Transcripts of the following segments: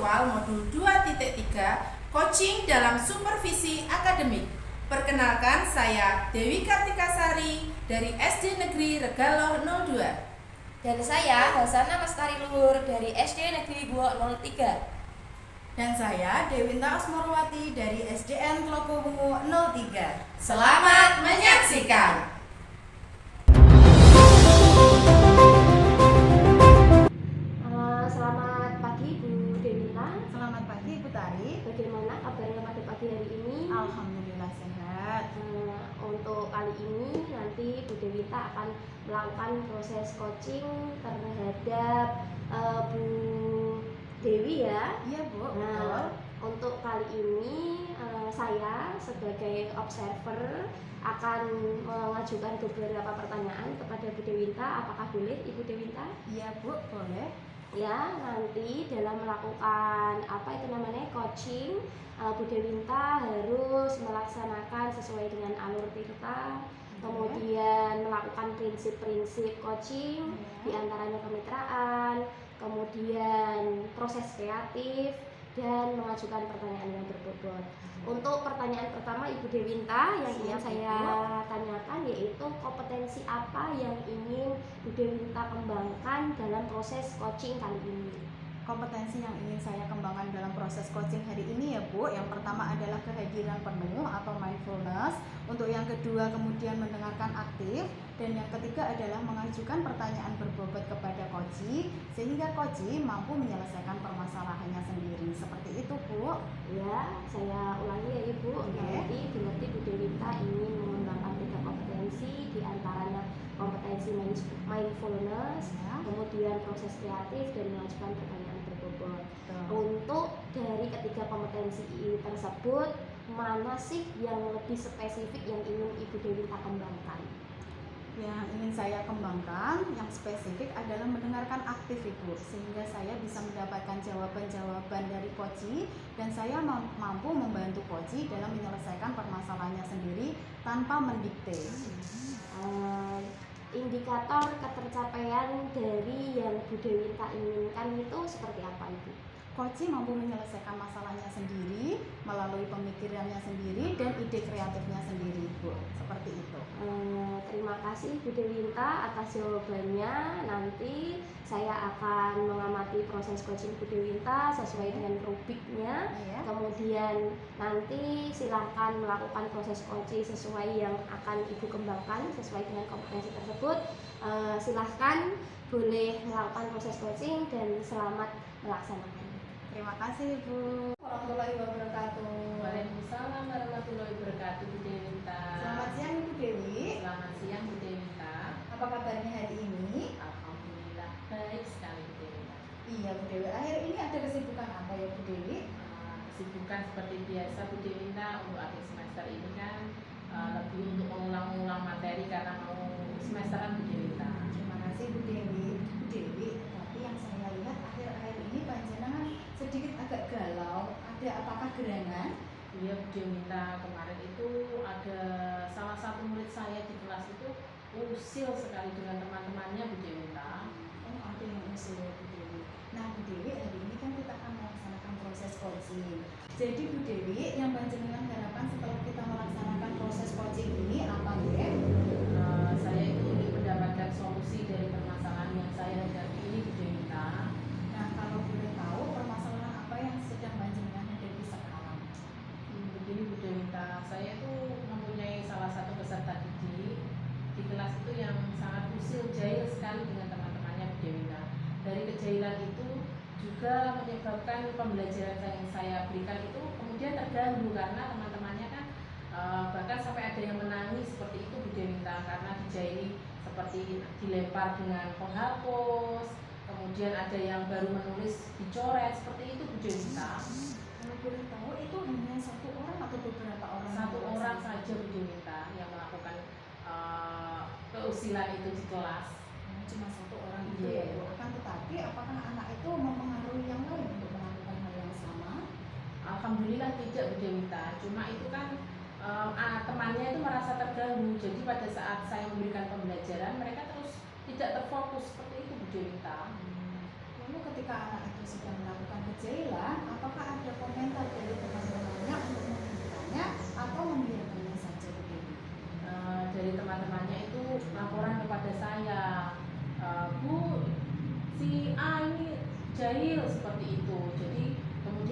virtual modul 2.3 coaching dalam supervisi akademik. Perkenalkan, saya Dewi Kartikasari dari SD Negeri Regaloh 02. Dan saya Hasana Mastari Luhur dari SD Negeri Guok 03. Dan saya Dewinta Asmorwati dari SDN Tlogowungu 03. Selamat menyaksikan. Selamat pagi Bu Dewinta. Selamat pagi Bu Tari. Bagaimana kabarnya pada pagi hari ini? Alhamdulillah sehat. Untuk kali ini nanti Bu Dewinta akan melakukan proses coaching terhadap Bu Dewi ya. Iya Bu. Nah, untuk kali ini saya sebagai observer akan mengajukan beberapa pertanyaan kepada Bu Dewinta. Apakah boleh Ibu Dewinta? Iya Bu, boleh. Ya, nanti dalam melakukan coaching, Bu Dewinta harus melaksanakan sesuai dengan alur Tirta, kemudian melakukan prinsip-prinsip coaching, diantaranya kemitraan, kemudian proses kreatif, dan mengajukan pertanyaan yang berbobot. Untuk pertanyaan pertama Ibu Dewinta yang ingin saya tanyakan yaitu kompetensi apa yang ingin Bu Dewinta kembangkan dalam proses coaching kali ini? Kompetensi yang ingin saya kembangkan dalam proses coaching hari ini ya Bu, yang pertama adalah kehadiran penuh atau mindfulness. Untuk yang kedua kemudian mendengarkan aktif. Dan yang ketiga adalah mengajukan pertanyaan berbobot kepada coach sehingga coach mampu menyelesaikan permasalahannya sendiri. Seperti itu Bu. Ya, saya ulangi ya Ibu. Nanti berarti Bu Dewinta ingin mengembangkan 3 kompetensi, diantaranya kompetensi mindfulness, kemudian proses kreatif, dan mengajukan pertanyaan berbobot. Untuk dari ketiga kompetensi ini tersebut, mana sih yang lebih spesifik yang ingin Ibu Dewinta kembangkan? Yang ingin saya kembangkan yang spesifik adalah mendengarkan aktif Ibu, sehingga saya bisa mendapatkan jawaban-jawaban dari coach dan saya mampu membantu coach dalam menyelesaikan permasalahannya sendiri tanpa mendikte. Indikator ketercapaian dari yang Bu Dewinta inginkan itu seperti apa Ibu? Coach mampu menyelesaikan masalahnya sendiri melalui pemikirannya sendiri dan ide kreatifnya sendiri Bu. Seperti itu. Terima kasih Bu Dewinta atas jawabannya. Nanti saya akan mengamati proses coaching Bu Dewinta sesuai dengan rubiknya. Kemudian nanti silahkan melakukan proses coaching sesuai yang akan Ibu kembangkan sesuai dengan kompetensi tersebut. Silahkan boleh melakukan proses coaching dan selamat melaksanakan. Terima kasih Bu. Warahmatullahi wabarakatuh. Waalaikumsalam warahmatullahi wabarakatuh Bu Dewinta. Selamat siang Bu Dewi. Selamat siang Bu Dewinta. Apa kabarnya hari ini? Alhamdulillah baik sekali Bu Dewinta. Iya Bu Dewi. Akhir ini ada kesibukan apa ya Bu Dewi? Kesibukan seperti biasa Bu Dewinta. Untuk akhir semester ini kan lebih untuk mengulang-ulang materi karena mau semesteran Bu Dewinta. Terima kasih Bu Dewi. Bu Dewi, tapi yang saya lihat akhir-akhir ini panjenengan sedikit agak galau. Ada apakah gerangan? Iya Bu Dewinta, kemarin itu ada salah satu murid saya di kelas itu usil sekali dengan teman-temannya Bu Dewinta. Oh, ada yang usil Bu Dewi. Nah Bu Dewi, hari ini kan kita akan melaksanakan proses coaching. Jadi Bu Dewi, yang panjenengan harapkan setelah kita melaksanakan proses coaching ini apa ya? Saya itu ingin mendapatkan solusi dari permasalahan yang saya hadapi ini Bu Dewinta. Nah kalau boleh tahu permasalahan apa yang sedang panjenengan hadapi sekarang? Begini Bu Dewinta, saya itu mempunyai salah satu peserta didik di kelas itu yang sangat usil, jahil sekali dengan teman-temannya Bu Dewinta. Dari kejailan itu juga menyebabkan pembelajaran yang saya berikan itu kemudian terganggu karena teman-temannya kan bahkan sampai ada yang menangis seperti itu Bu Dewinta karena dijahili seperti dilempar dengan penghapus, kemudian ada yang baru menulis dicoret seperti itu Bu Dewinta. Kalau boleh tahu itu hanya satu orang atau beberapa orang? Satu orang saja Bu Dewinta yang melakukan keusilan itu di kelas. Cuma satu orang itu ya Bu. Akan tetapi apakah anak itu mempengaruhi yang lain untuk melakukan hal yang sama? Alhamdulillah tidak Bu Dewinta. Cuma itu kan temannya itu merasa terganggu. Jadi pada saat saya memberikan pembelajaran mereka terus tidak terfokus seperti itu Bu Dewinta. Lalu ketika anak itu sedang melakukan kejailan,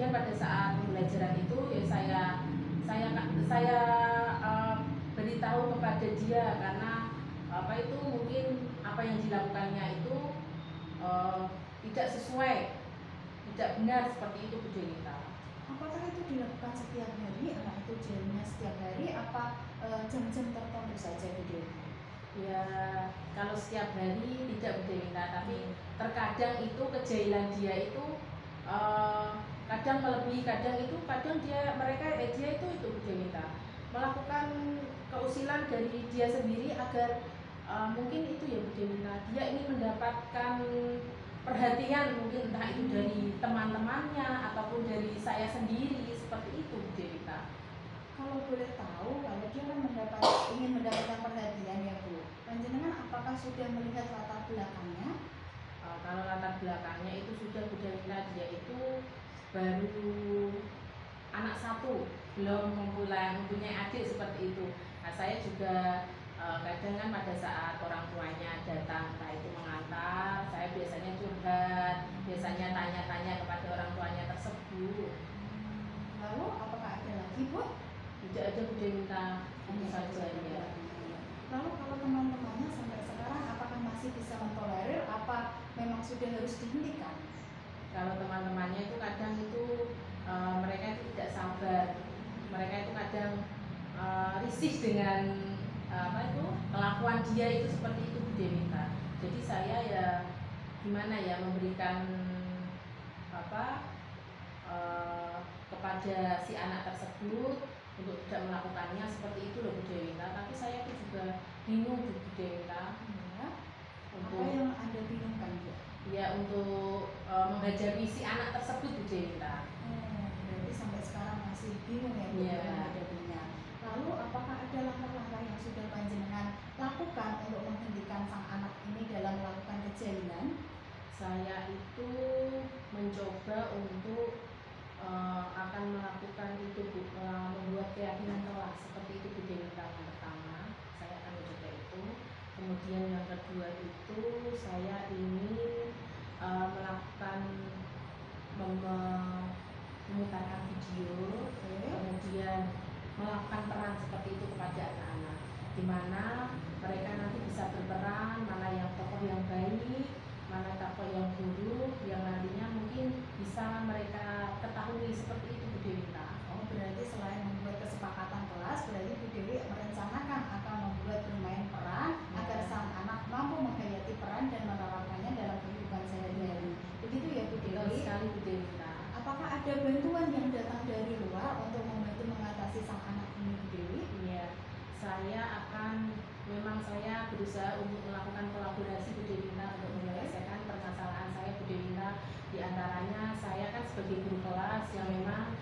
kemudian pada saat pembelajaran itu ya saya beritahu kepada dia, karena apa itu mungkin apa yang dilakukannya itu tidak sesuai, tidak benar seperti itu Bu Dewita. Apakah itu dilakukan setiap hari? Anak itu jailnya setiap hari apa jam-jam tertentu saja Bu Dewi? Ya kalau setiap hari tidak Bu Dewita, tapi terkadang itu kejailan dia itu kadang melebihi, kadang dia itu Bu Dewita melakukan keusilan dari dia sendiri agar mungkin itu ya Bu Dewita, dia ingin mendapatkan perhatian, mungkin entah itu dari teman-temannya ataupun dari saya sendiri, seperti itu Bu Dewita. Kalau boleh tahu, kalau dia kan ingin mendapatkan perhatian ya Bu, panjenengan apakah sudah melihat latar belakangnya? Kalau latar belakangnya itu sudah Bu Dewita, dia itu baru anak satu, belum mempunyai adik seperti itu. Nah saya juga kadang kan pada saat orang tuanya datang, entah itu mengantar, saya biasanya curhat, biasanya tanya-tanya kepada orang tuanya tersebut. Lalu apakah ada lagi Bu? Tidak ada Bu Dewita, itu saja ya. Lalu kalau teman-temannya sampai sekarang apakah masih bisa mentolerir, apa memang sudah harus dihentikan? Kalau teman-temannya itu kadang itu mereka itu tidak sabar, mereka itu kadang risih dengan kelakuan dia itu seperti itu Bu Dewita. Jadi saya ya gimana ya, memberikan kepada si anak tersebut untuk tidak melakukannya seperti itu loh Bu Dewita. Tapi saya itu juga bingung Bu Dewita Ya. untuk Apa yang Anda bingungkan Bu? ya untuk menghadapi si anak tersebut Bu Dewita. Berarti sampai sekarang masih bingung ya Bu Iya. menghadapinya. Lalu apakah ada langkah-langkah yang sudah panjenengan lakukan untuk menghentikan sang anak ini dalam melakukan kejailan? Saya itu mencoba untuk akan melakukan itu Bu, membuat keyakinan kelas seperti itu Bu Dewita. Yang pertama saya akan mencoba itu, kemudian yang kedua itu saya ingin melakukan memutarkan video, kemudian melakukan peran seperti itu kepada anak-anak, di mana mereka nanti bisa berperan, mana yang tokoh yang baik, mana tokoh yang buruk, yang nantinya mungkin bisa mereka ketahui seperti itu Bu Dewita. Oh, berarti selain membuat kesepakatan kelas, berarti Bu Dewi merencanakan akan membuat bermain peran agar sang anak mampu menghayati peran dan menerapkannya dalam kehidupan sehari-hari. Begitu ya Bu Betul Dewi? sekali Bu Dewita. Apakah ada bantuan yang datang dari luar untuk membantu mengatasi sang anak ini Bu Dewi? Iya, memang saya berusaha untuk melakukan kolaborasi Bu Dewita untuk menyelesaikan permasalahan saya Bu Dewita. Di antaranya saya kan sebagai guru kelas yang memang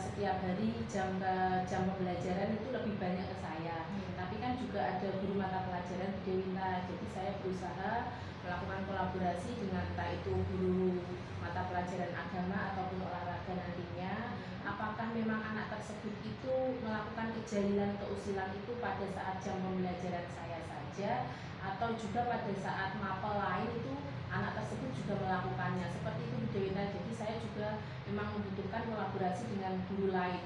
setiap hari jam pembelajaran itu lebih banyak ke saya. Tapi kan juga ada guru mata pelajaran Bu Dewita. Jadi saya berusaha melakukan kolaborasi dengan entah itu guru mata pelajaran agama ataupun olahraga nantinya. Apakah memang anak tersebut itu melakukan kejailan keusilan itu pada saat jam pembelajaran saya saja, atau juga pada saat mapel lain itu anak tersebut juga melakukannya seperti itu Bu Dewita. Jadi saya juga memang membutuhkan kolaborasi dengan guru lain.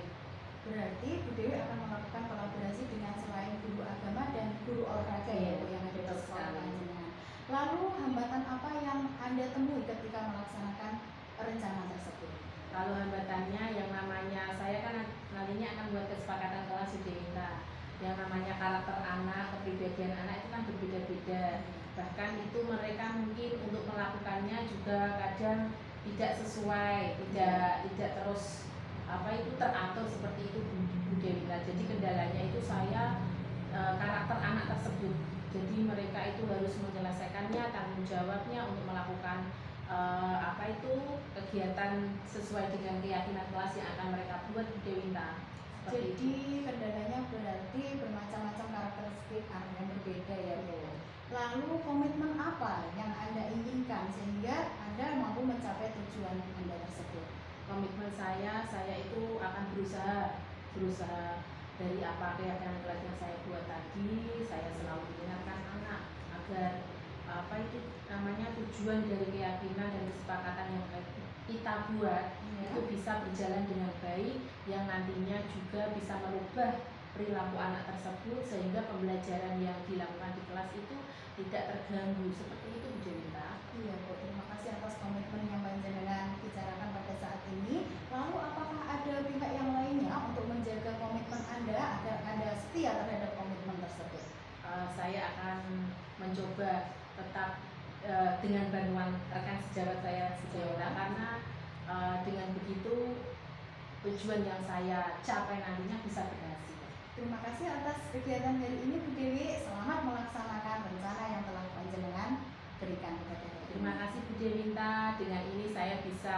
Berarti Bu Dewi akan melakukan kolaborasi dengan selain guru agama dan guru olahraga ya Bu, yang ada di sekolah panjenengan. Lalu hambatan apa yang Anda temui ketika melaksanakan rencana tersebut? Kalau hambatannya yang namanya saya kan nantinya akan buat kesepakatan kelas Bu Dewita. Yang namanya karakter anak, kepribadian anak itu kan berbeda-beda. Bahkan itu mereka mungkin untuk melakukannya juga kadang tidak sesuai, tidak terus teratur seperti itu Bu Dewita. Jadi kendalanya itu saya karakter anak tersebut. Jadi mereka itu harus menyelesaikannya, tanggung jawabnya untuk melakukan kegiatan sesuai dengan keyakinan kelas yang akan mereka buat Bu Dewita. Jadi kendalanya berarti bermacam-macam karakteristik anak yang berbeda ya Bu. Lalu komitmen apa yang Anda inginkan sehingga Anda mampu mencapai tujuan Anda tersebut? Komitmen saya itu akan berusaha dari apa keyakinan kelas yang saya buat tadi. Saya selalu mengingatkan anak agar tujuan dari keyakinan dan kesepakatan yang kita buat Ya. itu bisa berjalan dengan baik, yang nantinya juga bisa merubah perilaku anak tersebut sehingga pembelajaran yang dilakukan di kelas itu tidak terganggu. Seperti itu Bu Dewinta. Iya Bu, terima kasih atas komitmen yang panjenengan bicarakan pada saat ini. Lalu apakah ada pihak yang lainnya untuk menjaga komitmen Anda agar Anda setia terhadap komitmen tersebut? Saya akan mencoba tetap dengan bantuan rekan sejawat saya sejauh karena dengan begitu tujuan yang saya capai nantinya bisa berhasil. Terima kasih atas kegiatan hari ini Bu Dewi. Selamat melaksanakan rencana yang telah panjenengan berikan kepada hari ini. Terima kasih Bu Dewinta. Dengan ini saya bisa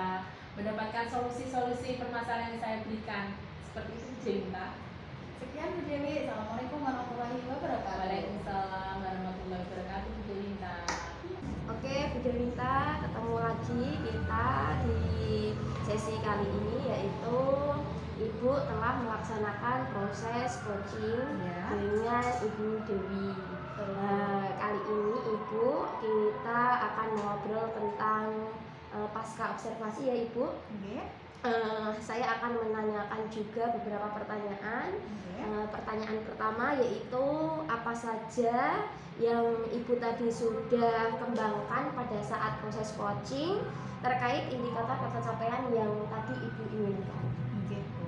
mendapatkan solusi-solusi permasalahan yang saya berikan. Seperti itu Bu Dewinta. Sekian Bu Dewi. Assalamualaikum warahmatullahi wabarakatuh. Waalaikumsalam warahmatullahi wabarakatuh Bu Dewinta. Oke, Bu Dewinta, ketemu lagi kita di sesi kali ini, yaitu Ibu telah melaksanakan proses coaching Ya. dengan Ibu Dewi. Kali ini Ibu kita akan ngobrol tentang pasca observasi ya Ibu. Oke. Saya akan menanyakan juga beberapa pertanyaan. Oke. Pertanyaan pertama yaitu apa saja yang Ibu tadi sudah kembangkan pada saat proses coaching terkait indikator pencapaian yang tadi Ibu inginkan. Gitu.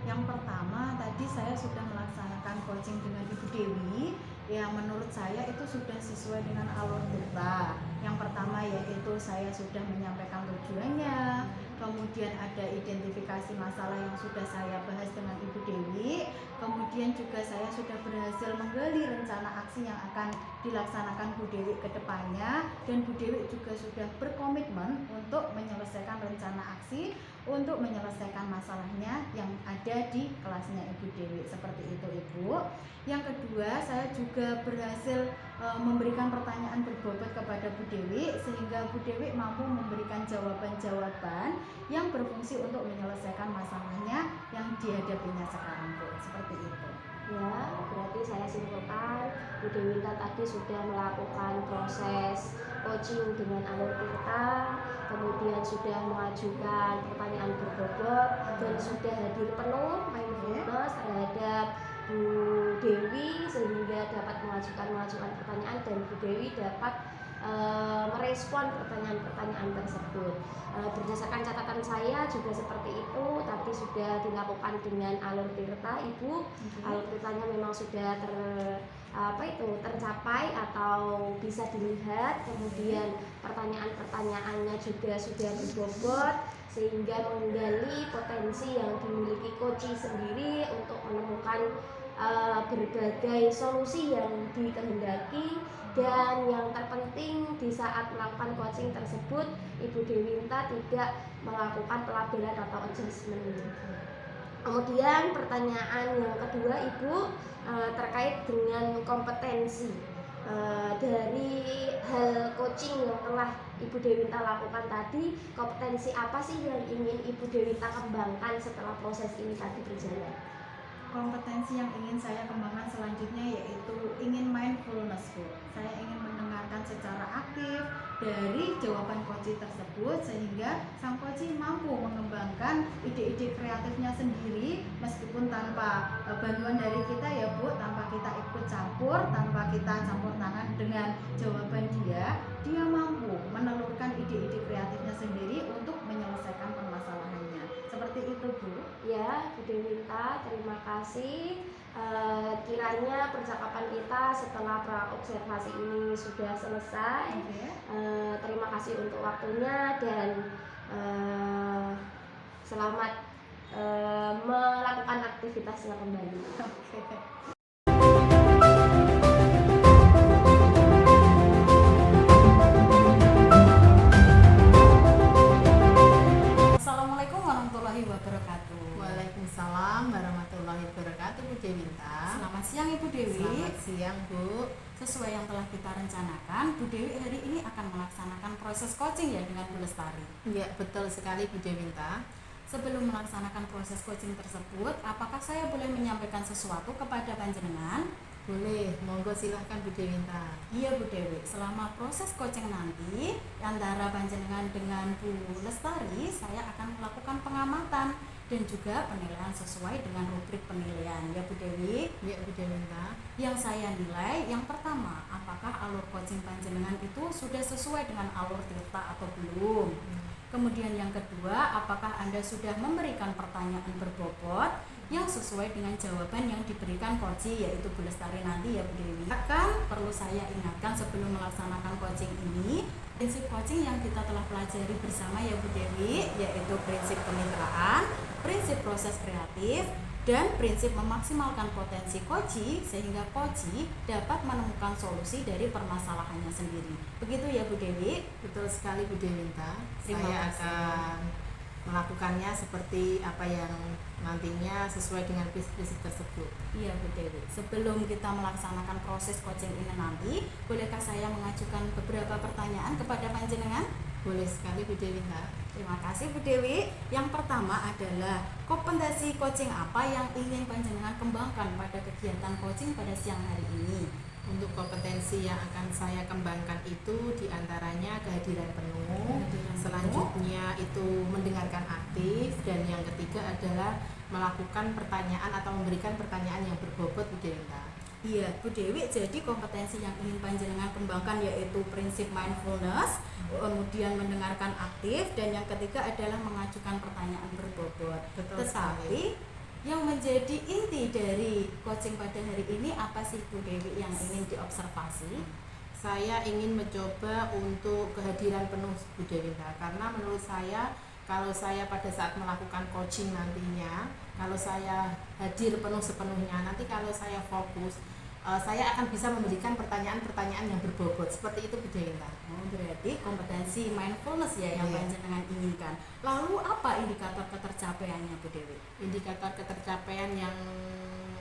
Yang pertama tadi saya sudah melaksanakan coaching dengan Ibu Dewi yang menurut saya itu sudah sesuai dengan alur kita. Yang pertama yaitu saya sudah menyampaikan tujuannya, kemudian ada identifikasi masalah yang sudah saya bahas dengan Ibu Dewi, kemudian juga saya sudah berhasil menggali rencana aksi yang akan dilaksanakan Bu Dewi ke depannya, dan Bu Dewi juga sudah berkomitmen untuk menyelesaikan rencana aksi untuk menyelesaikan masalahnya yang ada di kelasnya Ibu Dewi. Seperti itu Ibu. Yang kedua, saya juga berhasil memberikan pertanyaan berbobot kepada Bu Dewi sehingga Bu Dewi mampu memberikan jawaban-jawaban yang berfungsi untuk menyelesaikan masalahnya yang dihadapinya sekarang Bu. Seperti itu. Ya, berarti saya simpulkan Bu Dewinta tadi sudah melakukan proses coaching dengan alur tirta, kemudian sudah mengajukan pertanyaan berbobot dan sudah hadir penuh mindfulness terhadap Bu Dewi sehingga dapat mengajukan pertanyaan dan Bu Dewi dapat merespon pertanyaan-pertanyaan tersebut. Berdasarkan catatan saya juga seperti itu, tadi sudah dilakukan dengan alur tirta Ibu. Alur tirtanya memang sudah tercapai atau bisa dilihat, kemudian pertanyaan-pertanyaannya juga sudah berbobot sehingga menggali potensi yang dimiliki coach sendiri untuk menemukan berbagai solusi yang dikehendaki. Dan yang terpenting di saat melakukan coaching tersebut Ibu Dewinta tidak melakukan pelabelan atau adjustment. Kemudian pertanyaan yang kedua Ibu terkait dengan kompetensi dari hal coaching yang telah Ibu Dewinta lakukan tadi, kompetensi apa sih yang ingin Ibu Dewinta kembangkan setelah proses ini tadi berjalan? Kompetensi yang ingin saya kembangkan selanjutnya yaitu ingin mindfulness Bu. Saya ingin mendengarkan secara aktif dari jawaban coach tersebut sehingga sang coach mampu mengembangkan ide-ide kreatifnya sendiri meskipun tanpa bantuan dari kita ya Bu, tanpa kita ikut campur, tanpa kita campur tangan dengan jawaban dia mampu menelurkan ide-ide kreatifnya sendiri untuk menyelesaikan permasalahannya. Seperti itu Bu. Ya, Bu Dewinta, terima kasih. Kiranya percakapan kita setelah pra-observasi ini sudah selesai. Terima kasih untuk waktunya dan selamat melakukan aktivitasnya kembali. Assalamualaikum warahmatullahi wabarakatuh. Waalaikumsalam warahmatullahi wabarakatuh Bu Dewinta. Selamat siang Ibu Dewi. Selamat siang Bu. Sesuai yang telah kita rencanakan, Bu Dewi hari ini akan melaksanakan proses coaching ya dengan Bu Lestari. Ya, betul sekali Bu Dewinta. Sebelum melaksanakan proses coaching tersebut, apakah saya boleh menyampaikan sesuatu kepada panjenengan? Boleh, monggo silahkan Bu Dewinta. Iya Bu Dewi, selama proses coaching nanti antara panjenengan dengan Bu Lestari, saya akan melakukan pengamatan dan juga penilaian sesuai dengan rubrik penilaian ya Bu Dewi. Ya Bu Dewinta. Yang saya nilai, yang pertama, apakah alur coaching panjenengan itu sudah sesuai dengan alur Tirta atau belum? Kemudian yang kedua, apakah Anda sudah memberikan pertanyaan berbobot yang sesuai dengan jawaban yang diberikan coach, yaitu Bu Lestari nanti ya Bu Dewi. Akan perlu saya ingatkan sebelum melaksanakan coaching ini, prinsip coaching yang kita telah pelajari bersama ya Bu Dewi, yaitu prinsip kemitraan, prinsip proses kreatif, dan prinsip memaksimalkan potensi coach sehingga coach dapat menemukan solusi dari permasalahannya sendiri. Begitu ya Bu Dewi? Betul sekali Bu Dewinta. Terima Saya kasih. akan melakukannya seperti apa yang nantinya sesuai dengan prinsip tersebut. Iya Bu Dewi, sebelum kita melaksanakan proses coaching ini nanti, bolehkah saya mengajukan beberapa pertanyaan kepada panjenengan? Boleh sekali Bu Dewinta. Terima kasih Bu Dewi. Yang pertama adalah kompetensi coaching apa yang ingin panjenengan kembangkan pada kegiatan coaching pada siang hari ini? Untuk kompetensi yang akan saya kembangkan itu diantaranya kehadiran penuh, selanjutnya itu mendengarkan aktif, dan yang ketiga adalah melakukan pertanyaan atau memberikan pertanyaan yang berbobot Bu Dewinta. Iya Bu Dewi, jadi kompetensi yang ingin panjenengan kembangkan yaitu prinsip mindfulness, kemudian mendengarkan aktif, dan yang ketiga adalah mengajukan pertanyaan berbobot. Betul Tetapi yang menjadi inti dari coaching pada hari ini apa sih Bu Dewi yang ingin diobservasi? Saya ingin mencoba untuk kehadiran penuh Bu Dewinta, karena menurut saya kalau saya pada saat melakukan coaching nantinya, kalau saya hadir penuh sepenuhnya, nanti kalau saya fokus, saya akan bisa memberikan pertanyaan-pertanyaan yang berbobot. Seperti itu Bu Dewinta. Oh, berarti kompetensi mindfulness ya yang Iya. panjenengan inginkan. Lalu apa indikator ketercapaiannya Bu Dewi? Indikator ketercapaian yang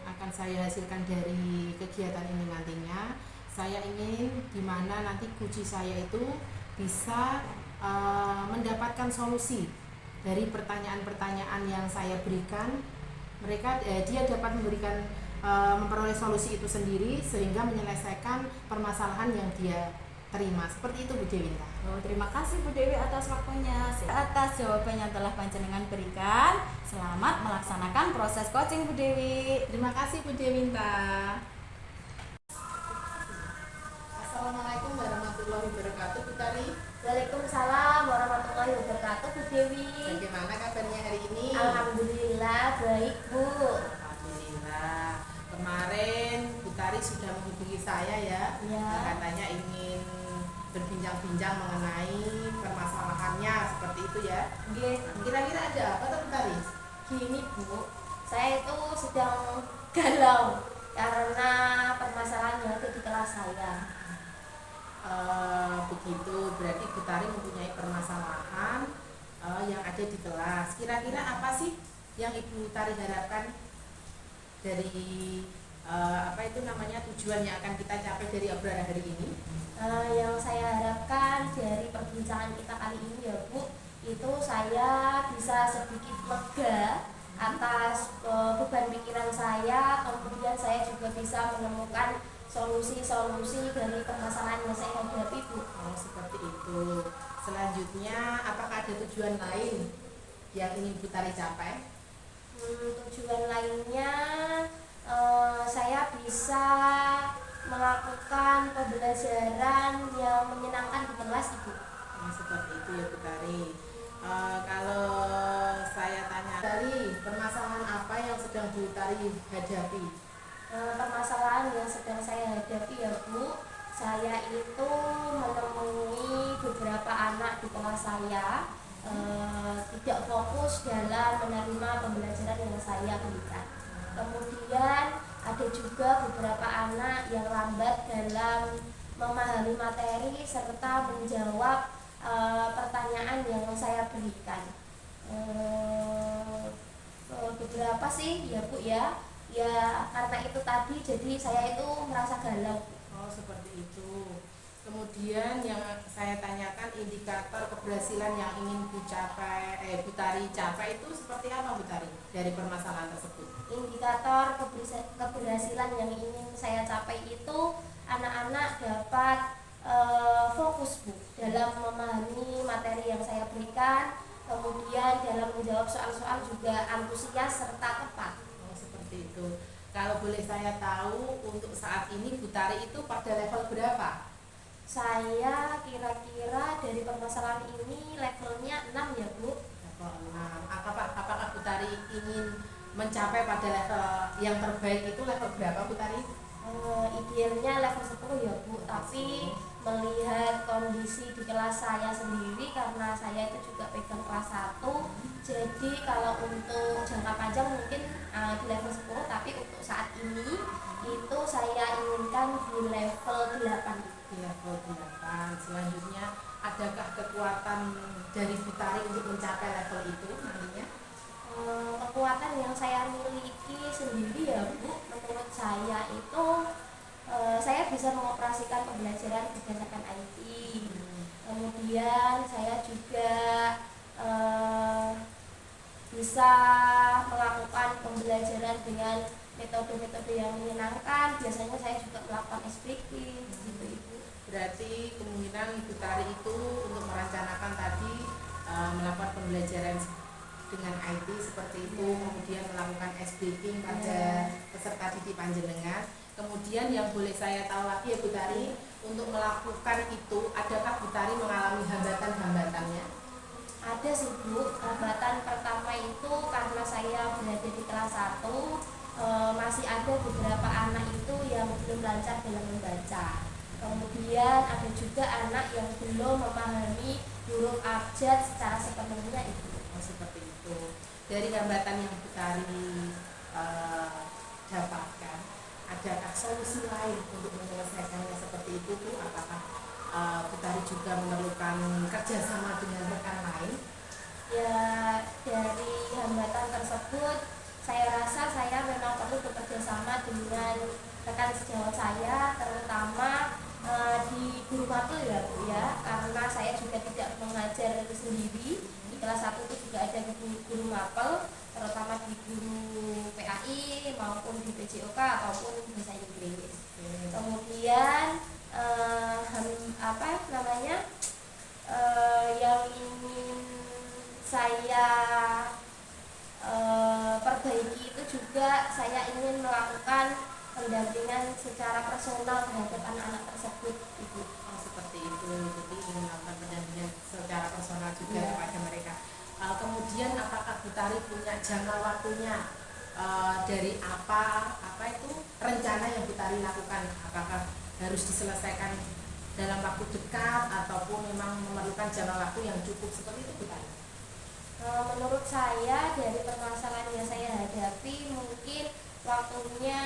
akan saya hasilkan dari kegiatan ini nantinya, saya ingin di mana nanti kunci saya itu bisa mendapatkan solusi dari pertanyaan-pertanyaan yang saya berikan. Dia dapat memberikan memperoleh solusi itu sendiri sehingga menyelesaikan permasalahan yang dia terima. Seperti itu Bu Dewinta. Oh, terima kasih Bu Dewi atas waktunya, atas jawaban yang telah panjenengan berikan. Selamat melaksanakan proses coaching Bu Dewi. Terima kasih Bu Dewinta. Assalamualaikum warahmatullahi wabarakatuh Bu Tari. Waalaikumsalam warahmatullahi wabarakatuh Bu Dewi. Bagaimana kabarnya hari ini? Alhamdulillah baik Bu. Alhamdulillah. Kemarin Bu Tari sudah menghubungi saya ya. Ya. Katanya ingin berbincang-bincang mengenai permasalahannya seperti itu ya. Oke. Kira-kira ada apa tuh Bu Tari? Gini Bu, saya itu sedang galau karena permasalahan yang ada di kelas saya. Begitu, berarti Bu Tari mempunyai permasalahan yang ada di kelas. Kira-kira apa sih yang Ibu Tari harapkan dari tujuan yang akan kita capai dari obrolan hari ini? Yang saya harapkan dari perbincangan kita kali ini ya Bu, itu saya bisa sedikit lega atas beban pikiran saya, kemudian saya juga bisa menemukan solusi-solusi dari permasalahan yang saya hadapi Bu. Oh, seperti itu. Selanjutnya, apakah ada tujuan lain yang ingin Bu Tari capai? Tujuan lainnya saya bisa melakukan pembelajaran yang menyenangkan di kelas Ibu. Oh, seperti itu ya Bu Tari. Kalau saya tanya dari permasalahan apa yang sedang Bu Tari hadapi? Permasalahan yang sedang saya hadapi ya Bu, saya itu menemui beberapa anak di kelas saya tidak fokus dalam menerima pembelajaran yang saya berikan. Kemudian ada juga beberapa anak yang lambat dalam memahami materi serta menjawab pertanyaan yang saya berikan. Beberapa sih ya Bu ya. Ya karena itu tadi jadi saya itu merasa galau. Oh, seperti itu. Kemudian yang saya tanyakan indikator keberhasilan yang ingin Bu Tari capai itu seperti apa Bu Tari dari permasalahan tersebut? Indikator keberhasilan keberhasilan yang ingin saya capai itu anak-anak dapat fokus Bu dalam memahami materi yang saya berikan, kemudian dalam menjawab soal-soal juga antusias serta tepat. Oh, seperti itu. Kalau boleh saya tahu untuk saat ini Bu Tari itu pada level berapa? Saya kira-kira dari permasalahan ini levelnya 6 ya Bu. Level 6. Apakah Bu Tari ingin mencapai pada level yang terbaik itu level berapa Bu Tari? Idealnya level 10 ya Bu, tapi melihat kondisi di kelas saya sendiri karena saya itu juga pegang kelas 1, jadi kalau untuk jangka panjang mungkin di level 10, tapi untuk saat ini itu saya inginkan di level 8. Di level 8. Selanjutnya adakah kekuatan dari Bu Tari untuk mencapai level itu nantinya? Kekuatan yang saya miliki sendiri ya Bu, menurut saya itu saya bisa mengoperasikan pembelajaran berdasarkan IT. Kemudian saya juga bisa melakukan pembelajaran dengan metode-metode yang menyenangkan. Biasanya saya juga melakukan speaking gitu Ibu. Berarti kemungkinan Bu Tari itu untuk merencanakan tadi melakukan pembelajaran dengan IT seperti itu, kemudian melakukan speaking pada peserta didik panjenengan. Kemudian yang boleh saya tahu lagi ya Bu Tari, untuk melakukan itu adakah Bu Tari mengalami hambatan-hambatannya? Ada sih Bu, hambatan pertama itu karena saya berada di kelas 1, masih ada beberapa anak itu yang belum lancar dalam membaca. Kemudian ada juga anak yang belum memahami huruf abjad secara sepenuhnya itu. Oh, seperti itu. Dari hambatan yang Bu Tari dapatkan, adakah solusi lain untuk menyelesaikannya seperti itu Bu? Apakah Bu Tari juga memerlukan kerjasama dengan rekan lain? Ya, dari hambatan tersebut saya rasa saya memang perlu bekerja sama dengan rekan sejawat saya, terutama di guru mapel ya Bu ya, karena saya juga tidak mengajar sendiri. Di kelas 1 itu juga ada guru mapel, terutama di guru PAI maupun di PJOK ataupun bahasa Inggris. Kemudian yang ingin saya perbaiki itu juga saya ingin melakukan pendampingan secara personal terhadap anak-anak tersebut Ibu. Oh, seperti itu. Jadi ingin melakukan pendampingan secara personal juga kepada mereka. Kemudian apakah Bu Tari punya jangka waktunya dari apa itu rencana yang Bu Tari lakukan? Apakah harus diselesaikan dalam waktu dekat ataupun memang memerlukan jangka waktu yang cukup seperti itu Bu Tari? Menurut saya dari permasalahan yang saya hadapi mungkin waktunya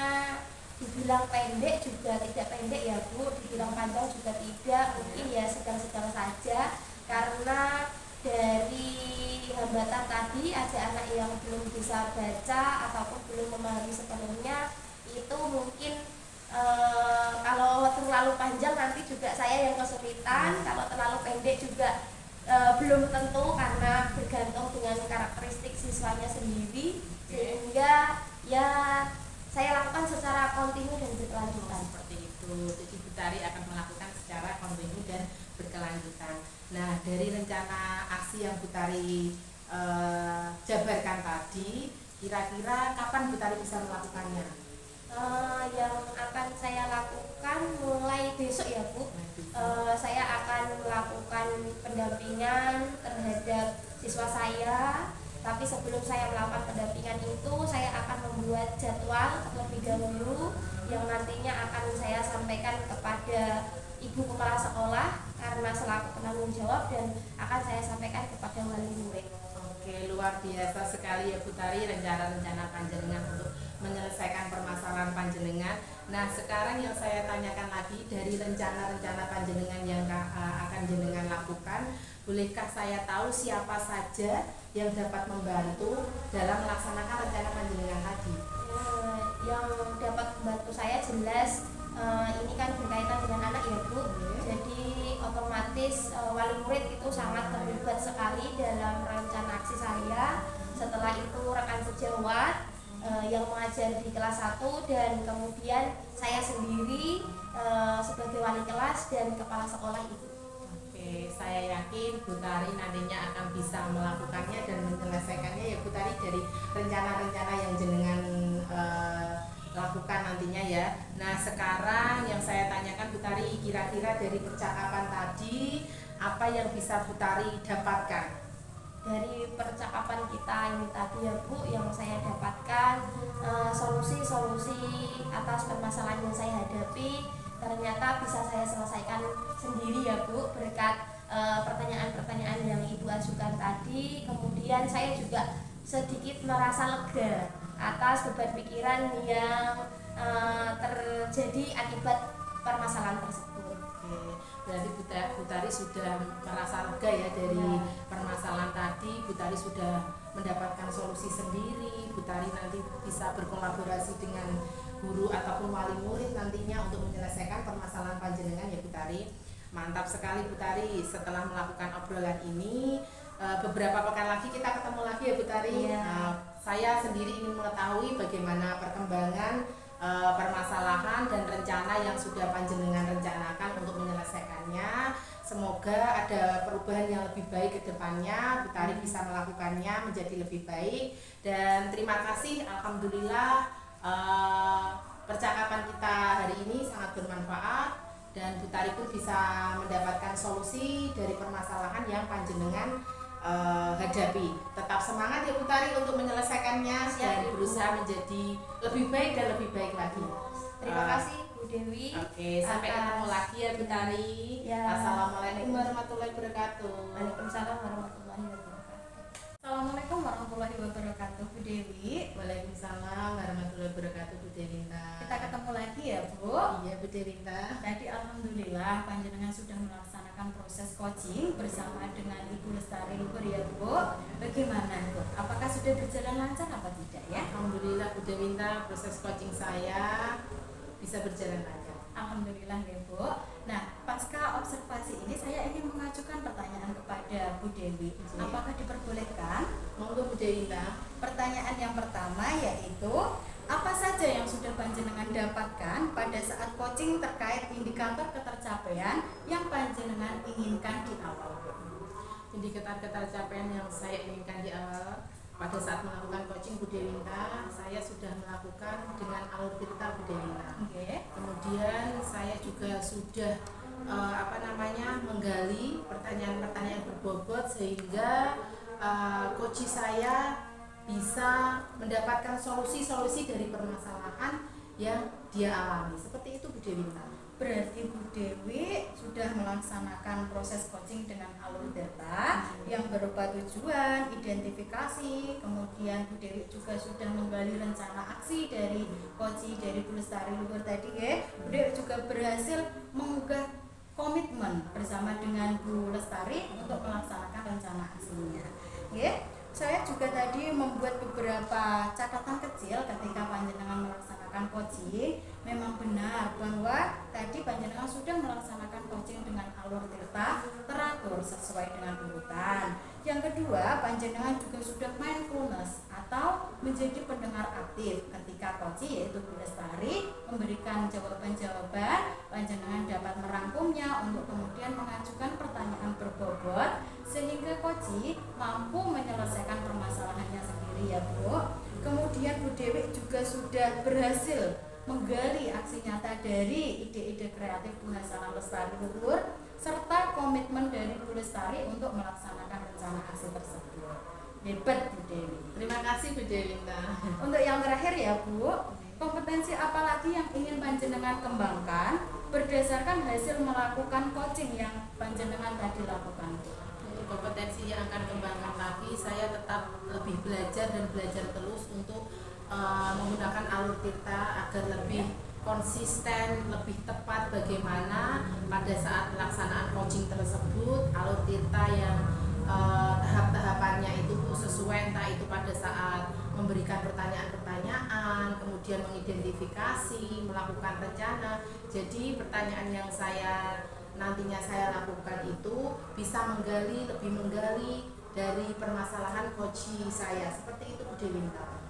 dibilang pendek juga tidak pendek ya Bu, dibilang panjang juga tidak, mungkin ya sedang-sedang saja, karena dari hambatan tadi ada anak yang belum bisa baca ataupun belum memahami sepenuhnya, itu mungkin kalau terlalu panjang nanti juga saya yang kesulitan, kalau terlalu pendek juga belum tentu karena bergantung dengan karakteristik siswanya sendiri, sehingga ya saya lakukan secara kontinu dan berkelanjutan. Seperti itu. Jadi Bu Tari akan melakukan secara kontinu dan berkelanjutan. Nah, dari rencana aksi yang Bu Tari jabarkan tadi, kira-kira kapan Bu Tari bisa melakukannya? Yang akan saya lakukan mulai besok ya Bu. Saya akan melakukan pendampingan terhadap siswa saya. Tapi sebelum saya melakukan pendampingan itu, saya akan membuat jadwal terlebih dahulu yang nantinya akan saya sampaikan kepada ibu kepala sekolah karena selaku penanggung jawab, dan akan saya sampaikan kepada wali murid. Oke, luar biasa sekali ya Bu Tari rencana-rencana panjenengan untuk menyelesaikan permasalahan panjenengan. Nah, sekarang yang saya tanyakan lagi dari rencana-rencana panjenengan yang akan jenengan lakukan, bolehkah saya tahu siapa saja yang dapat membantu dalam melaksanakan rencana panjenengan tadi? Yang dapat membantu saya jelas ini kan berkaitan dengan anak ya Bu. Jadi otomatis wali murid itu sangat terlibat sekali dalam rencana aksi saya. Setelah itu rekan sejawat, yang mengajar di kelas 1 dan kemudian saya sendiri sebagai wali kelas dan kepala sekolah itu. Oke, saya yakin Bu Tari nantinya akan bisa melakukannya dan menyelesaikannya ya Bu Tari, dari rencana-rencana yang jenengan lakukan nantinya ya. Nah sekarang yang saya tanyakan Bu Tari, kira-kira dari percakapan tadi apa yang bisa Bu Tari dapatkan? Dari percakapan kita ini tadi ya Bu, yang saya dapatkan solusi-solusi atas permasalahan yang saya hadapi ternyata bisa saya selesaikan sendiri ya Bu, berkat pertanyaan-pertanyaan yang Ibu ajukan tadi. Kemudian saya juga sedikit merasa lega atas beban pikiran yang terjadi akibat permasalahan tersebut. Oke, berarti Bu Tari sudah merasa lega ya dari permasalahan tadi. Bu Tari sudah mendapatkan solusi sendiri. Bu Tari nanti bisa berkolaborasi dengan guru ataupun wali murid nantinya untuk menyelesaikan permasalahan panjenengan ya Bu Tari. Mantap sekali Bu Tari. Setelah melakukan obrolan ini, beberapa pekan lagi kita ketemu lagi ya Bu Tari. Iya. Saya sendiri ingin mengetahui bagaimana perkembangan permasalahan dan rencana yang sudah panjenengan rencanakan untuk menyelesaikannya. Semoga ada perubahan yang lebih baik ke depannya, Bu Tari bisa melakukannya menjadi lebih baik. Dan terima kasih, alhamdulillah percakapan kita hari ini sangat bermanfaat dan Bu Tari pun bisa mendapatkan solusi dari permasalahan yang panjenengan hadapi. Tetap semangat ya Bu Tari untuk menyelesaikannya dan berusaha menjadi lebih baik dan lebih baik lagi. Terima kasih Bu Dewi. Oke, sampai ketemu lagi ya Bu Tari. Ya. Assalamualaikum warahmatullahi wabarakatuh. Waalaikumsalam warahmatullahi wabarakatuh. Assalamualaikum warahmatullahi wabarakatuh Bu Dewi. Waalaikumsalam warahmatullahi wabarakatuh Bu Dewinta. Kita ketemu lagi ya Bu. Iya Bu Dewinta. Tadi alhamdulillah panjenengan sudah melaksanakan proses coaching bersama dengan Ibu Lestari Luhur ya Bu. Bagaimana Bu? Apakah sudah berjalan lancar apa tidak ya? Alhamdulillah Bu Dewinta, proses coaching saya bisa berjalan lancar. Alhamdulillah ya Bu. Nah, pasca observasi ini saya ingin mengajukan pertanyaan kepada Bu Dewi. Oke. Apakah diperbolehkan? Monggo Bu Dewinta. Pertanyaan yang pertama yaitu apa saja yang sudah panjenengan dapatkan pada saat coaching terkait indikator ketercapaian yang panjenengan inginkan di awal? Indikator ketercapaian yang saya inginkan di awal pada saat melakukan coaching Bu Dewinta, saya sudah melakukan dengan alur tirta Bu Dewinta. Oke. Kemudian saya juga sudah menggali pertanyaan-pertanyaan berbobot sehingga coach saya bisa mendapatkan solusi-solusi dari permasalahan yang dia alami. Seperti itu Bu Dewinta. Berarti Bu Dewi sudah melaksanakan proses coaching dengan alur data yang berupa tujuan, identifikasi, kemudian Bu Dewi juga sudah menggali rencana aksi dari coaching dari Bu Lestari Luhur tadi ya. Bu Dewi juga berhasil menggugah komitmen bersama dengan Bu Lestari untuk melaksanakan rencana aksinya. Ya. Saya juga tadi membuat beberapa catatan kecil ketika panjenengan melaksanakan coaching. Memang benar bahwa tadi panjenengan sudah melaksanakan coaching dengan alur tirta teratur sesuai dengan urutan. Yang kedua, panjenengan juga sudah mindfulness atau menjadi pendengar aktif ketika coaching, yaitu Bu Lestari memberikan jawaban-jawaban, panjenengan dapat merangkumnya untuk kemudian mengajukan pertanyaan berbobot sehingga coaching mampu menyelesaikan permasalahannya sendiri ya Bu. Kemudian Bu Dewi juga sudah berhasil menggali aksi nyata dari ide-ide kreatif Bu Hasanah Lestari Luhur serta komitmen dari Bu Lestari untuk melaksanakan rencana aksi tersebut. Hebat Bu Dewi. Terima kasih Bu Dewinta. Untuk yang terakhir ya Bu, kompetensi apa lagi yang ingin panjenengan kembangkan berdasarkan hasil melakukan coaching yang panjenengan tadi lakukan? Untuk kompetensi yang akan kembangkan lagi, saya tetap lebih belajar dan belajar terus untuk menggunakan alur tirta agar lebih konsisten, lebih tepat bagaimana pada saat pelaksanaan coaching tersebut alur tirta yang tahap-tahapannya itu sesuai, entah itu pada saat memberikan pertanyaan-pertanyaan, kemudian mengidentifikasi, melakukan rencana. Jadi pertanyaan yang nantinya saya lakukan itu bisa lebih menggali dari permasalahan coaching saya. Seperti itu Bu Dewinta.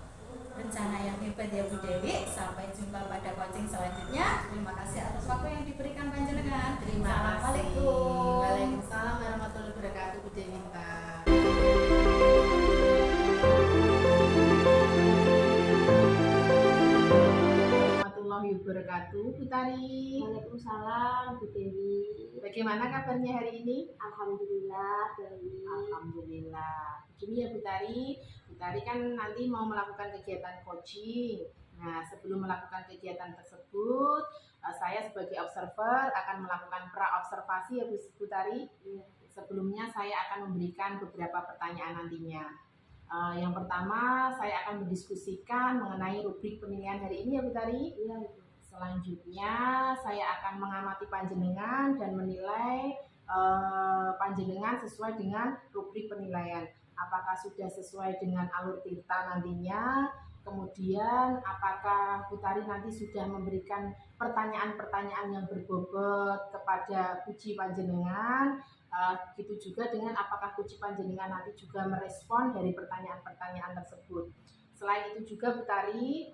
rencana yang hebat ya Bu Dewi. Sampai jumpa pada coaching selanjutnya. Terima kasih atas waktu yang diberikan panjenengan. Terima kasih. Assalamualaikum. Waalaikumsalam warahmatullahi wabarakatuh Bu Dewinta. Warahmatullahi wabarakatuh Bu Tari. Waalaikumsalam Bu Dewi. Bagaimana kabarnya hari ini? Alhamdulillah baik. Alhamdulillah. Begini ya Bu Tari, Bu Tari kan nanti mau melakukan kegiatan coaching. Nah, sebelum melakukan kegiatan tersebut, saya sebagai observer akan melakukan pra-observasi ya Bu Tari. Sebelumnya saya akan memberikan beberapa pertanyaan nantinya. Yang pertama, saya akan mendiskusikan mengenai rubrik penilaian hari ini ya Bu Tari. Iya. Selanjutnya, saya akan mengamati panjenengan dan menilai panjenengan sesuai dengan rubrik penilaian. Apakah sudah sesuai dengan alur tirta nantinya? Kemudian apakah Bu Tari nanti sudah memberikan pertanyaan-pertanyaan yang berbobot kepada puji panjenengan? Gitu juga dengan apakah puji panjenengan nanti juga merespon dari pertanyaan-pertanyaan tersebut. Selain itu juga Bu Tari,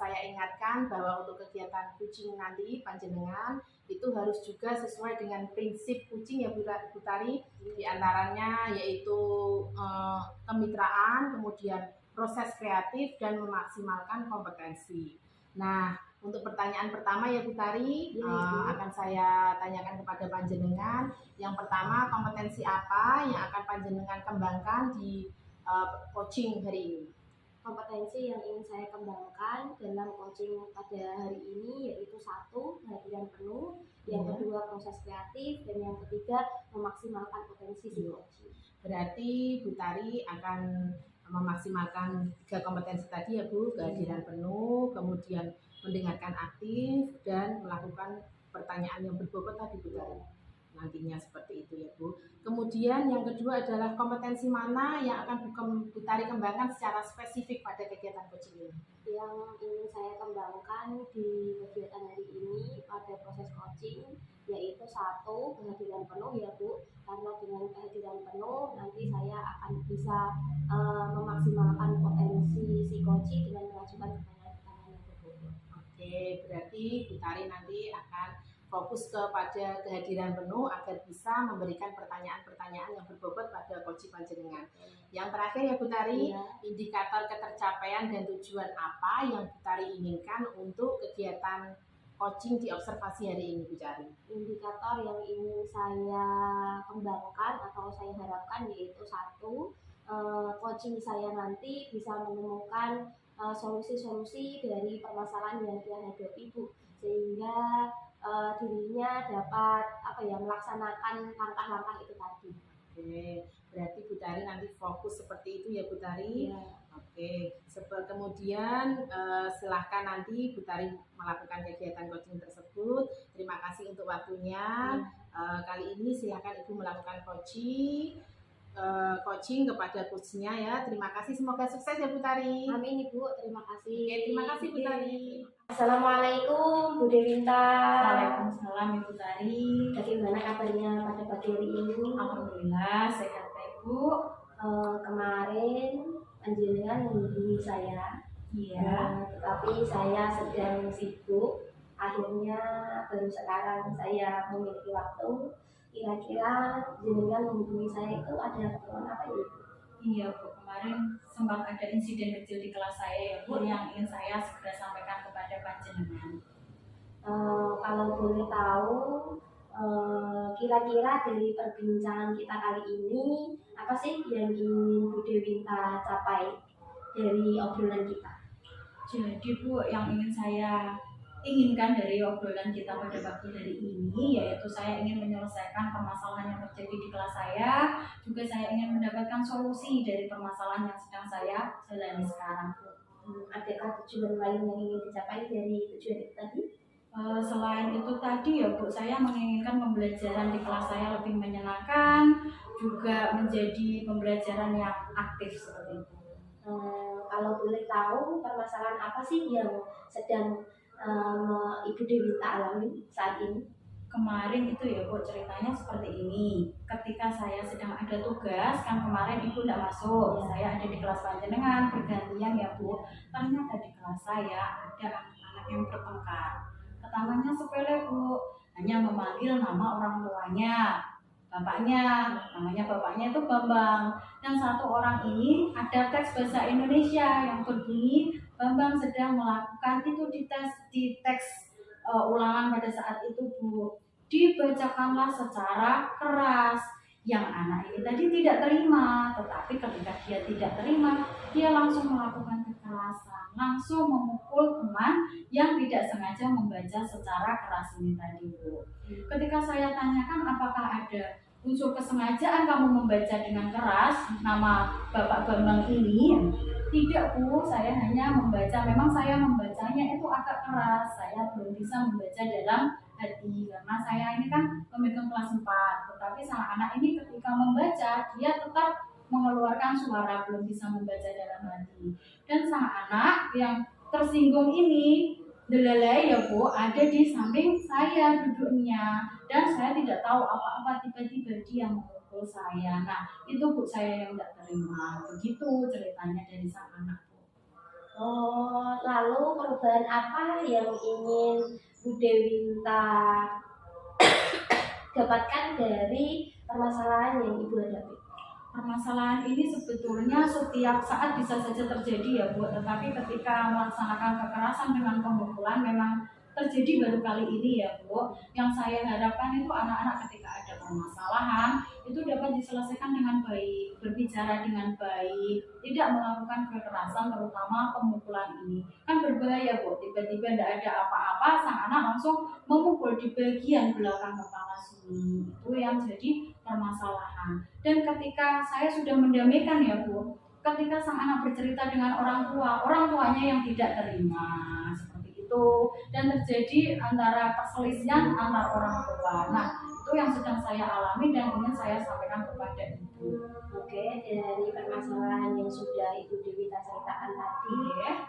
saya ingatkan bahwa untuk kegiatan coaching nanti panjenengan itu harus juga sesuai dengan prinsip coaching ya Bu Tari. Di antaranya yaitu kemitraan, kemudian proses kreatif dan memaksimalkan kompetensi. Nah, untuk pertanyaan pertama ya Bu Tari, akan saya tanyakan kepada panjenengan. Yang pertama, kompetensi apa yang akan panjenengan kembangkan di coaching hari ini? Kompetensi yang ingin saya kembangkan dalam coaching pada hari ini yaitu satu, kehadiran penuh, yang kedua proses kreatif, dan yang ketiga memaksimalkan potensi si coaching. Berarti Bu Tari akan memaksimalkan 3 kompetensi tadi ya Bu, kehadiran penuh, kemudian mendengarkan aktif, dan melakukan pertanyaan yang berbobot tadi Bu Tari. Nantinya seperti itu ya Bu. Kemudian yang kedua adalah kompetensi mana yang akan Bu Tari kembangkan secara spesifik pada kegiatan coaching ini? Yang ingin saya kembangkan di kegiatan hari ini pada proses coaching yaitu satu, kehadiran penuh ya Bu, karena dengan kehadiran penuh nanti saya akan bisa memaksimalkan potensi si coaching dengan mengajukan pertanyaan-pertanyaan yang berbobot. Oke, berarti Bu Tari nanti akan fokus kepada kehadiran penuh agar bisa memberikan pertanyaan-pertanyaan yang berbobot pada coaching panjenengan. Yang terakhir ya Bu Tari, indikator ketercapaian dan tujuan apa yang Bu Tari inginkan untuk kegiatan coaching di observasi hari ini Bu Tari? Indikator yang ingin saya kembangkan atau saya harapkan yaitu satu, coaching saya nanti bisa menemukan solusi-solusi dari permasalahan yang dia hadapi Bu, sehingga dirinya dapat melaksanakan langkah-langkah itu tadi. Oke, berarti Bu Tari nanti fokus seperti itu ya Bu Tari. Ya. Oke, kemudian silahkan nanti Bu Tari melakukan kegiatan coaching tersebut. Terima kasih untuk waktunya. Kali ini silahkan Ibu melakukan coaching kepada coachnya ya. Terima kasih, semoga sukses ya Bu Tari. Amin Ibu, terima kasih. Oke, terima kasih Bu Tari. Assalamualaikum Bu Dewinta. Waalaikumsalam Ibu Tari. Bagaimana kabarnya pada pagi hari ini? Alhamdulillah sehat Ibu. Kemarin panjenengan menghubungi saya. Iya. Tetapi saya sedang sibuk. Akhirnya baru sekarang saya memiliki waktu. Kira-kira jenengan menghubungi saya itu ada keperluan apa ya? Iya Bu, kemarin sempat ada insiden kecil di kelas saya ya Bu, yang ingin saya segera sampaikan kepada panjenengan. Kalau boleh tahu, kira-kira dari perbincangan kita kali ini apa sih yang ingin Bu Dewinta capai dari obrolan kita? Jadi Bu, yang ingin saya inginkan dari obrolan kita pada pagi hari ini yaitu saya ingin menyelesaikan permasalahan yang terjadi di kelas saya, juga saya ingin mendapatkan solusi dari permasalahan yang sedang saya jalani sekarang Bu. Adakah tujuan lain yang ingin dicapai dari tujuan itu tadi? Selain itu tadi ya Bu, saya menginginkan pembelajaran di kelas saya lebih menyenangkan, juga menjadi pembelajaran yang aktif seperti itu. Kalau boleh tahu permasalahan apa sih yang sedang Ibu Dewinta alami saat ini? kemarin itu ya Bu, ceritanya seperti ini. Ketika saya sedang ada tugas, kan kemarin Ibu tidak masuk, saya ada di kelas panjenengan bergantian ya Bu. Ternyata di kelas saya ada anak-anak yang bertengkar. Pertamanya sepele Bu, hanya memanggil nama orang tuanya, bapaknya itu Bambang. Dan satu orang ini ada teks bahasa Indonesia yang berbunyi Bambang sedang melakukan itu di teks ulangan pada saat itu Bu, dibacakanlah secara keras. Yang anak ini tadi tidak terima, tetapi ketika dia tidak terima, dia langsung melakukan kekerasan, langsung memukul teman yang tidak sengaja membaca secara keras ini tadi Bu. Ketika saya tanyakan apakah ada unsur kesengajaan kamu membaca dengan keras nama Bapak Bambang ini, tidak Bu, saya hanya membaca, memang saya membacanya itu agak keras, saya belum bisa membaca dalam hati karena saya ini kan pemegang kelas 4, tetapi sang anak ini ketika membaca dia tetap mengeluarkan suara, belum bisa membaca dalam hati. Dan sang anak yang tersinggung ini delalai ya Bu, ada di samping saya duduknya, dan saya tidak tahu apa-apa, tiba-tiba dia memukul saya. Nah itu Bu, saya yang tidak terima. Begitu ceritanya dari sang anak Bu. Oh, lalu perubahan apa yang ingin Bu Dewinta dapatkan dari permasalahan yang Ibu hadapi? Permasalahan ini sebetulnya setiap saat bisa saja terjadi ya Bu, tetapi ketika melaksanakan kekerasan dengan pemukulan memang terjadi baru kali ini ya Bu. Yang saya harapkan itu anak-anak ketika ada permasalahan itu dapat diselesaikan dengan baik, berbicara dengan baik, tidak melakukan kekerasan terutama pemukulan ini. Kan berbahaya Bu, tiba-tiba tidak ada apa-apa, sang anak langsung memukul di bagian belakang kepala sini. Itu yang jadi permasalahan. Dan ketika saya sudah mendamaikan ya Bu, ketika sang anak bercerita dengan orang tuanya yang tidak terima seperti itu, dan terjadi antara perselisihan antar orang tua. Nah itu yang sedang saya alami dan ingin saya sampaikan kepada Ibu. Oke, dari permasalahan yang sudah Ibu Dewinta ceritakan tadi,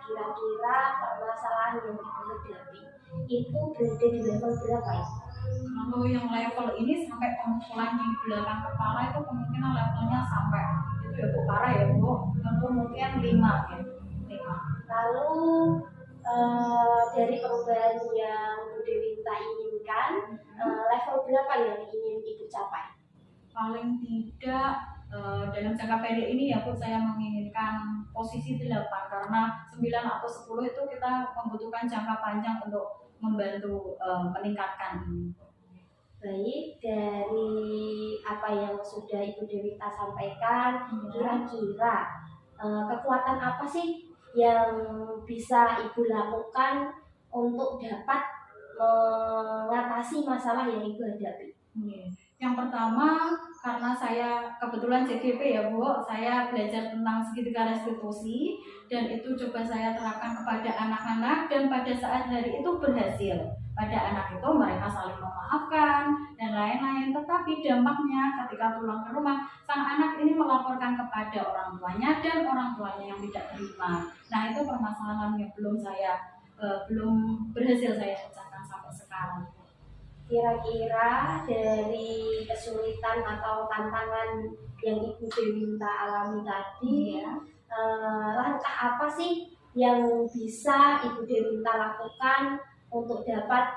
kira-kira permasalahan yang Ibu hadapi itu berada di level berapa ya? Kalau yang level ini sampai pemukulan di belakang kepala itu kemungkinan levelnya sampai itu ya Bu, parah ya Bu, mungkin 5 ya. 5. Lalu dari perubahan yang Bu Dewinta inginkan, level berapa yang ingin Ibu capai? Paling tidak dalam jangka pendek ini ya Bu, saya menginginkan posisi 8 karena 9 atau 10 itu kita membutuhkan jangka panjang untuk membantu meningkatkan ini. Baik, dari apa yang sudah Ibu Dewinta sampaikan, kira-kira kekuatan apa sih yang bisa Ibu lakukan untuk dapat mengatasi masalah yang Ibu hadapi? Yang pertama, karena saya kebetulan CGP ya Bu, saya belajar tentang segitiga restitusi dan itu coba saya terapkan kepada anak-anak dan pada saat hari itu berhasil. Pada anak itu mereka saling memaafkan dan lain-lain, tetapi dampaknya ketika pulang ke rumah sang anak ini melaporkan kepada orang tuanya dan orang tuanya yang tidak terima. Nah itu permasalahan yang belum berhasil saya pecahkan sampai sekarang. Kira-kira dari kesulitan atau tantangan yang Ibu Dewinta alami tadi, langkah apa sih yang bisa Ibu Dewinta lakukan untuk dapat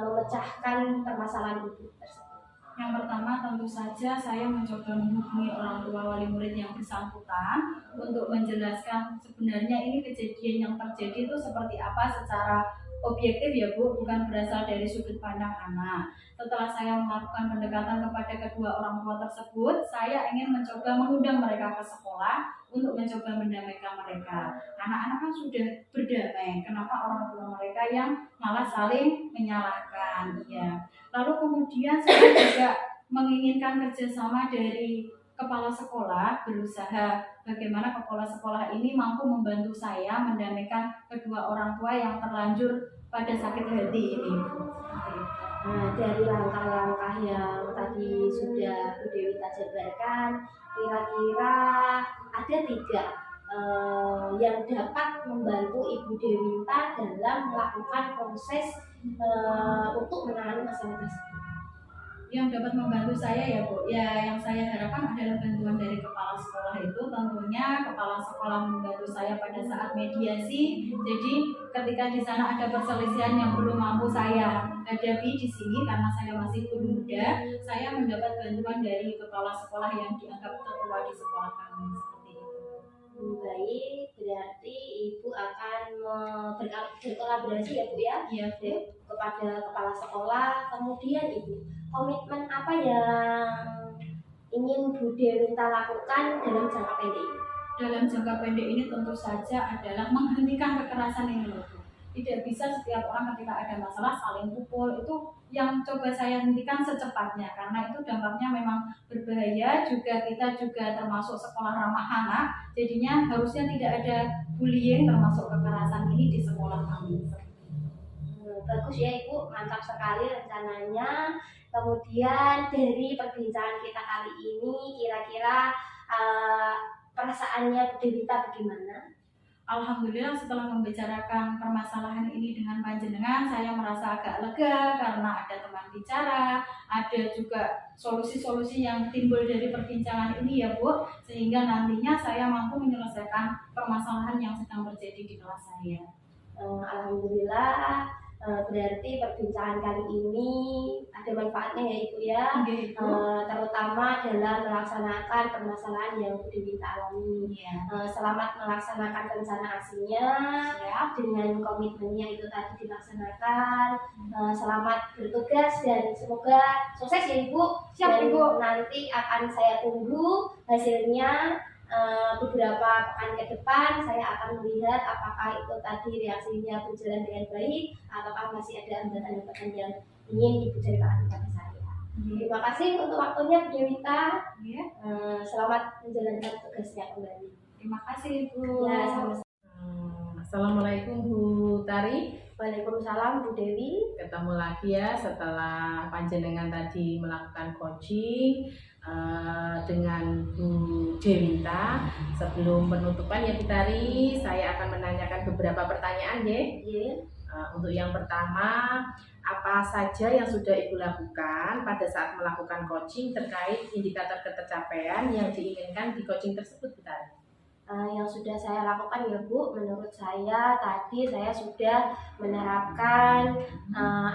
memecahkan permasalahan Ibu tersebut? Yang pertama tentu saja saya mencoba menghubungi orang tua wali murid yang bersangkutan untuk menjelaskan sebenarnya ini kejadian yang terjadi itu seperti apa secara objektif ya Bu, bukan berasal dari sudut pandang anak. Setelah saya melakukan pendekatan kepada kedua orang tua tersebut, saya ingin mencoba mengundang mereka ke sekolah untuk mencoba mendamaikan mereka. Anak-anak kan sudah berdamai, kenapa orang tua mereka yang malah saling menyalahkan? Ya. Lalu kemudian saya juga menginginkan kerjasama dari kepala sekolah, berusaha bagaimana kepala sekolah ini mampu membantu saya mendamaikan kedua orang tua yang terlanjur pada sakit hati ini. Nah, dari langkah-langkah yang tadi sudah Bu Dewinta jabarkan, kira-kira ada tidak yang dapat membantu Ibu Dewinta dalam melakukan proses untuk menangani masalah tersebut? yang dapat membantu saya ya Bu, ya yang saya harapkan adalah bantuan dari kepala sekolah itu, tentunya kepala sekolah membantu saya pada saat mediasi. Jadi ketika di sana ada perselisihan yang belum mampu saya hadapi di sini karena saya masih muda, saya mendapat bantuan dari kepala sekolah yang dianggap tertua di sekolah kami seperti itu. Baik, berarti Ibu akan berkolaborasi ya Bu ya, Iya Bu. kepada kepala sekolah. Kemudian Ibu, komitmen apa yang ingin Bu Dewinta lakukan dalam jangka pendek ini? Dalam jangka pendek ini tentu saja adalah menghentikan kekerasan ini loh Bu. Tidak bisa setiap orang ketika ada masalah saling pukul, itu yang coba saya hentikan secepatnya karena itu dampaknya memang berbahaya. Juga kita juga termasuk sekolah ramah anak, jadinya harusnya tidak ada bullying termasuk kekerasan ini di sekolah kami. Bagus ya Ibu, mantap sekali rencananya. Kemudian dari perbincangan kita kali ini, kira-kira perasaannya Bu Dewinta bagaimana? Alhamdulillah setelah membicarakan permasalahan ini dengan panjenengan, saya merasa agak lega karena ada teman bicara, ada juga solusi-solusi yang timbul dari perbincangan ini ya Bu, sehingga nantinya saya mampu menyelesaikan permasalahan yang sedang terjadi di kelas saya. Alhamdulillah, berarti perbincangan kali ini ada manfaatnya ya Ibu ya, terutama dalam melaksanakan permasalahan yang Bu Dewinta alami. Selamat melaksanakan rencana aksinya dengan komitmennya itu tadi dilaksanakan. Selamat bertugas dan semoga sukses ya Ibu. Siap Ibu. Nanti akan saya tunggu hasilnya. Beberapa pekan ke depan saya akan melihat apakah itu tadi reaksinya berjalan dengan baik ataukah masih ada hambatan-hambatan yang ingin Ibu ceritakan kepada saya. Terima kasih untuk waktunya Bu Dewinta. Selamat menjalankan tugasnya kembali. Terima kasih Ibu. Ya, sama-sama. Assalamualaikum Bu Tari. Waalaikumsalam Bu Dewi. Ketemu lagi ya setelah panjenengan tadi melakukan coaching dengan Bu Dewinta. Sebelum penutupan ya Bu Tari, saya akan menanyakan beberapa pertanyaan ya. Untuk yang pertama, apa saja yang sudah Ibu lakukan pada saat melakukan coaching terkait indikator ketercapaian yang diinginkan di coaching tersebut Bu Tari? Yang sudah saya lakukan ya Bu, menurut saya tadi saya sudah menerapkan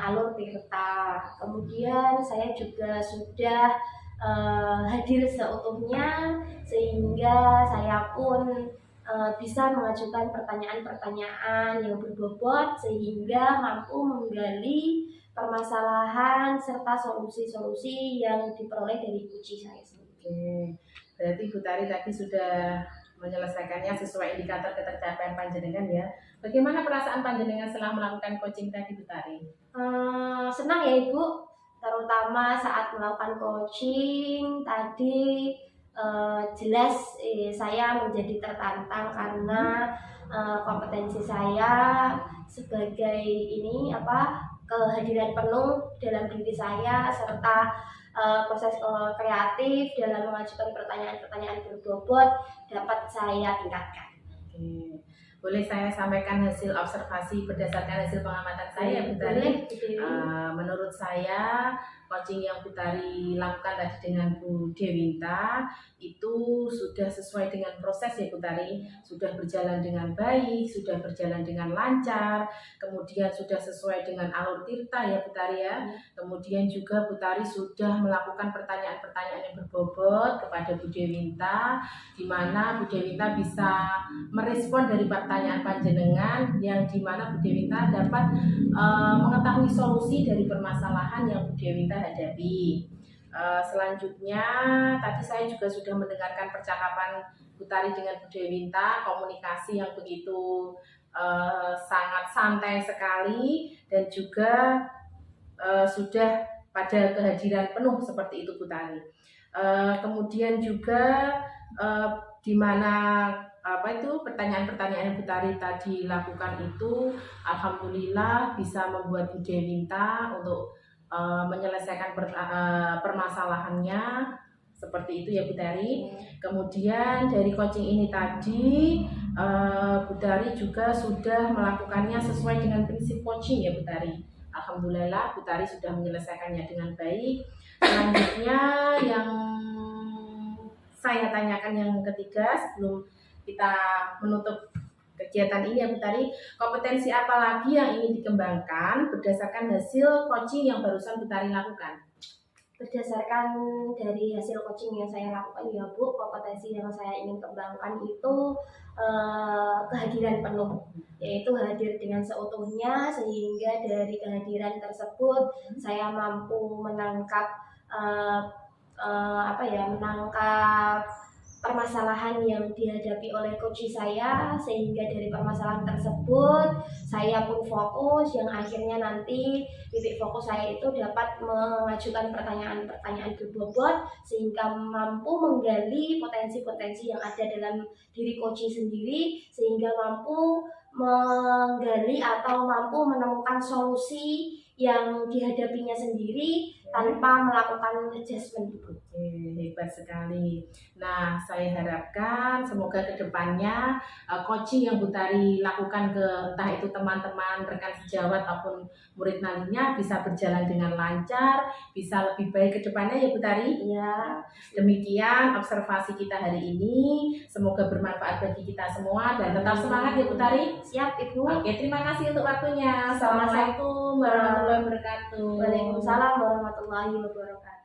alur Tirta. Kemudian saya juga sudah hadir seutuhnya sehingga saya pun bisa mengajukan pertanyaan-pertanyaan yang berbobot sehingga mampu menggali permasalahan serta solusi-solusi yang diperoleh dari uji saya sendiri. Oke, berarti Bu Tari tadi sudah menyelesaikannya sesuai indikator ketercapaian panjenengan ya. Bagaimana perasaan panjenengan setelah melakukan coaching tadi Bu Tari? Senang ya Ibu, terutama saat melakukan coaching tadi jelas saya menjadi tertantang karena kompetensi saya sebagai kehadiran penuh dalam diri saya serta proses kreatif dalam mengajukan pertanyaan-pertanyaan berbobot dapat saya tingkatkan. Oke. Boleh saya sampaikan hasil observasi berdasarkan hasil pengamatan saya Bu Tari? Menurut saya coaching yang Bu Tari lakukan tadi dengan Bu Dewinta itu sudah sesuai dengan proses ya Bu Tari, sudah berjalan dengan baik, sudah berjalan dengan lancar, kemudian sudah sesuai dengan alur Tirta ya Bu Tari ya. Kemudian juga Bu Tari sudah melakukan pertanyaan-pertanyaan yang berbobot kepada Bu Dewinta, di mana Bu Dewinta bisa merespon dari pertanyaan panjenengan yang di mana Bu Dewinta dapat mengetahui solusi dari permasalahan yang Bu Dewinta hadapi. Selanjutnya tadi saya juga sudah mendengarkan percakapan Bu Tari dengan Bu Dewinta, komunikasi yang begitu sangat santai sekali dan juga sudah pada kehadiran penuh seperti itu Bu Tari. Kemudian juga di mana pertanyaan-pertanyaan yang Bu Tari tadi lakukan itu alhamdulillah bisa membuat Bu Dewinta untuk menyelesaikan permasalahannya seperti itu ya Bu Tari. Kemudian dari coaching ini tadi Bu Tari juga sudah melakukannya sesuai dengan prinsip coaching ya Bu Tari. Alhamdulillah Bu Tari sudah menyelesaikannya dengan baik. Selanjutnya yang saya tanyakan yang ketiga sebelum kita menutup kegiatan ini ya Bu Tari, kompetensi apa lagi yang ingin dikembangkan berdasarkan hasil coaching yang barusan Bu Tari lakukan? Berdasarkan dari hasil coaching yang saya lakukan ya Bu, kompetensi yang saya ingin kembangkan itu kehadiran penuh, yaitu hadir dengan seutuhnya, sehingga dari kehadiran tersebut saya mampu menangkap menangkap permasalahan yang dihadapi oleh coach saya, sehingga dari permasalahan tersebut saya pun fokus, yang akhirnya nanti titik fokus saya itu dapat mengajukan pertanyaan-pertanyaan berbobot sehingga mampu menggali potensi-potensi yang ada dalam diri coach sendiri, sehingga mampu menggali atau mampu menemukan solusi yang dihadapinya sendiri tanpa melakukan adjustment. Oke, hebat sekali. Nah, saya harapkan semoga kedepannya coaching yang Bu Tari lakukan ke entah itu teman-teman, rekan sejawat ataupun murid nantinya bisa berjalan dengan lancar, bisa lebih baik ke depannya ya Bu Tari. Ya. Demikian observasi kita hari ini. Semoga bermanfaat bagi kita semua dan tetap semangat ya Bu Tari. Siap Ibu. Oke, terima kasih untuk waktunya. Assalamualaikum warahmatullahi wabarakatuh. Waalaikumsalam warahmatullahi wabarakatuh.